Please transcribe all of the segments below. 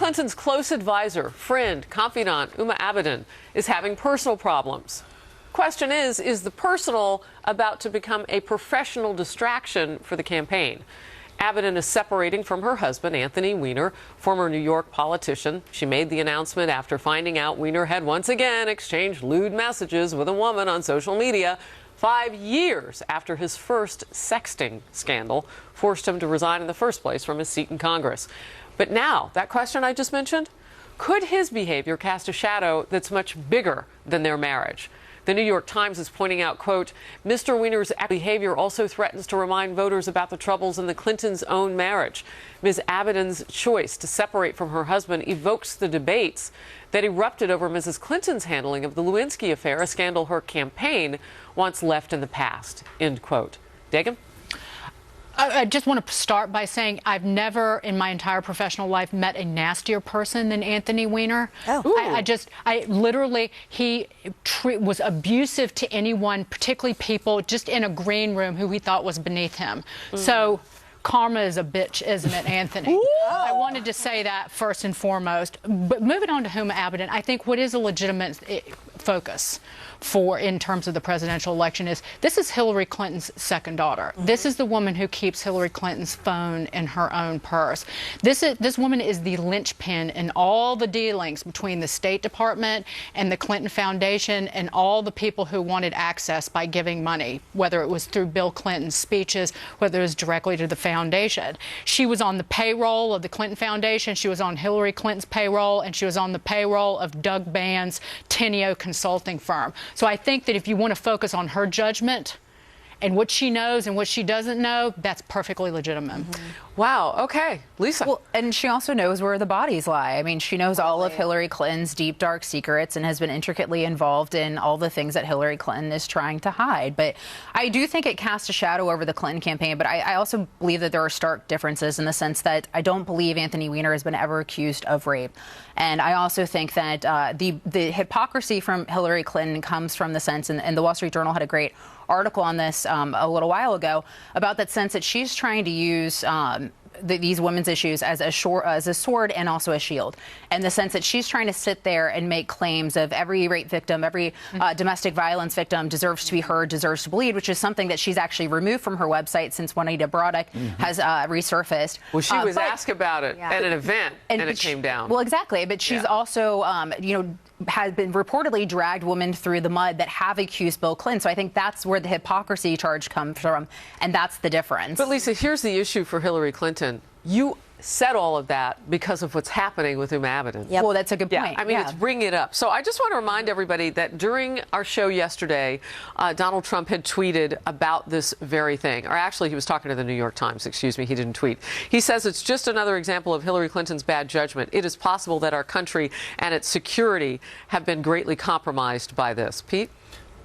Clinton's close advisor, friend, confidant, Huma Abedin, is having personal problems. Question is the personal about to become a professional distraction for the campaign? Abedin is separating from her husband, Anthony Weiner, former New York politician. She made the announcement after finding out Weiner had once again exchanged lewd messages with a woman on social media 5 years after his first sexting scandal forced him to resign in the first place from his seat in Congress. But now, that question I just mentioned, could his behavior cast a shadow that's much bigger than their marriage? The New York Times is pointing out, quote, Mr. Weiner's behavior also threatens to remind voters about the troubles in the Clintons' own marriage. Ms. Abedin's choice to separate from her husband evokes the debates that erupted over Mrs. Clinton's handling of the Lewinsky affair, a scandal her campaign once left in the past, end quote. Dagan? I just want to start by saying I've never in my entire professional life met a nastier person than Anthony Weiner. He was abusive to anyone, particularly people just in a green room who he thought was beneath him. So karma is a bitch, isn't it, Anthony? I wanted to say that first and foremost. But moving on to Huma Abedin, I think what is a legitimate focus in terms of the presidential election is this is Hillary Clinton's second daughter. This is the woman who keeps Hillary Clinton's phone in her own purse. This woman is the linchpin in all the dealings between the State Department and the Clinton Foundation and all the people who wanted access by giving money, whether it was through Bill Clinton's speeches, whether it was directly to the foundation. She was on the payroll of the Clinton Foundation, she was on Hillary Clinton's payroll, and she was on the payroll of Doug Band's Teneo consulting firm. So I think that if you want to focus on her judgment and what she knows and what she doesn't know, that's perfectly legitimate. Wow, okay. Lisa. Well, and she also knows where the bodies lie. I mean, she knows all of Hillary Clinton's deep, dark secrets and has been intricately involved in all the things that Hillary Clinton is trying to hide. But I do think it casts a shadow over the Clinton campaign, but I also believe that there are stark differences in the sense that I don't believe Anthony Weiner has been ever accused of rape. And I also think that the hypocrisy from Hillary Clinton comes from the sense, and the Wall Street Journal had a great article on this a little while ago, about that sense that she's trying to use these women's issues as a sword and also a shield, and the sense that she's trying to sit there and make claims of every rape victim, every domestic violence victim deserves to be heard, deserves to bleed, which is something that she's actually removed from her website since Juanita Broaddus has resurfaced. Well, she was asked about it at an event, and it came down. Well, exactly, but she's also, has been reportedly dragged women through the mud that have accused Bill Clinton. So I think that's where the hypocrisy charge comes from, and that's the difference. But Lisa, here's the issue for Hillary Clinton. You said all of that because of what's happening with Huma Abedin. Well, that's a good point. I mean, it's bringing it up. So I just want to remind everybody that during our show yesterday, Donald Trump had tweeted about this very thing. Or actually, he was talking to the New York Times. Excuse me, he didn't tweet. He says it's just another example of Hillary Clinton's bad judgment. It is possible that our country and its security have been greatly compromised by this. Pete?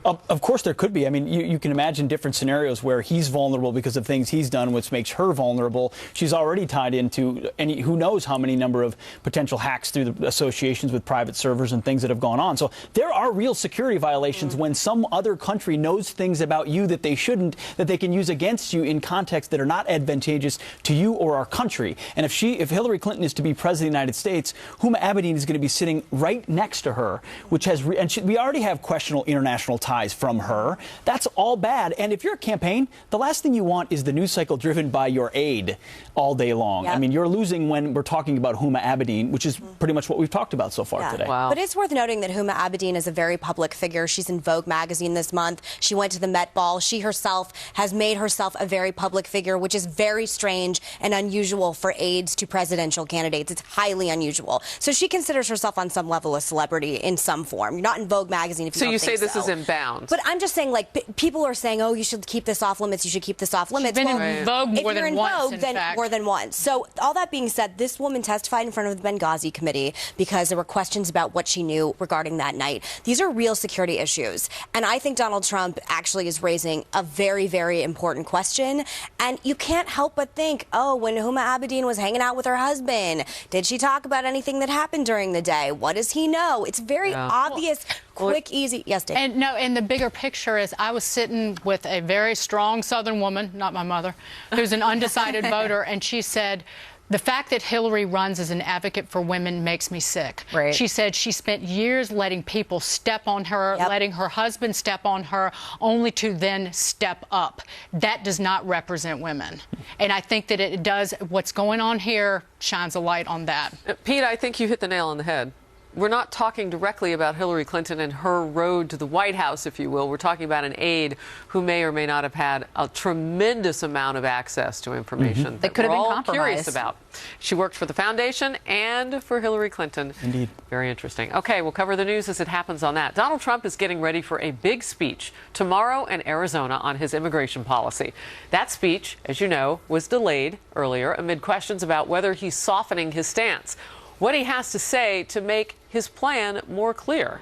Of course there could be. I mean, you can imagine different scenarios where he's vulnerable because of things he's done, which makes her vulnerable. She's already tied into who knows how many number of potential hacks through the associations with private servers and things that have gone on. So there are real security violations when some other country knows things about you that they shouldn't, that they can use against you in contexts that are not advantageous to you or our country. And if Hillary Clinton is to be president of the United States, Huma Abedin is going to be sitting right next to her, which has we already have questionable international ties from her. That's all bad. And if you're a campaign, the last thing you want is the news cycle driven by your aide all day long. I mean, you're losing when we're talking about Huma Abedin, which is pretty much what we've talked about so far today. Wow. But it's worth noting that Huma Abedin is a very public figure. She's in Vogue magazine this month. She went to the Met Ball. She herself has made herself a very public figure, which is very strange and unusual for aides to presidential candidates. It's highly unusual. So she considers herself on some level a celebrity in some form. You're not in Vogue magazine if you don't think so. So you say this is inbound. But I'm just saying, like, people are saying, oh, you should keep this off limits, you should keep this off limits. She's been in Vogue more than once, in fact. More than once. So all that being said, this woman testified in front of the Benghazi committee because there were questions about what she knew regarding that night. These are real security issues. And I think Donald Trump actually is raising a very, very important question. And you can't help but think, oh, when Huma Abedin was hanging out with her husband, did she talk about anything that happened during the day? What does he know? It's very obvious. Quick, easy. Yes, Dave. And the bigger picture is I was sitting with a very strong Southern woman, not my mother, who's an undecided voter, and she said, The fact that Hillary runs as an advocate for women makes me sick. Right. She said she spent years letting people step on her, letting her husband step on her, only to then step up. That does not represent women. And I think that it does, what's going on here shines a light on that. Pete, I think you hit the nail on the head. We're not talking directly about Hillary Clinton and her road to the White House, if you will. We're talking about an aide who may or may not have had a tremendous amount of access to information that could have we're been all compromised. curious about. She worked for the foundation and for Hillary Clinton. Indeed. Very interesting. Okay, we'll cover the news as it happens on that. Donald Trump is getting ready for a big speech tomorrow in Arizona on his immigration policy. That speech, as you know, was delayed earlier amid questions about whether he's softening his stance, what he has to say to make his plan more clear.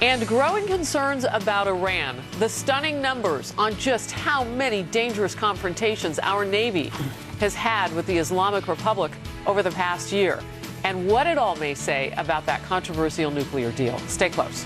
And growing concerns about Iran, the stunning numbers on just how many dangerous confrontations our Navy has had with the Islamic Republic over the past year, and what it all may say about that controversial nuclear deal. Stay close.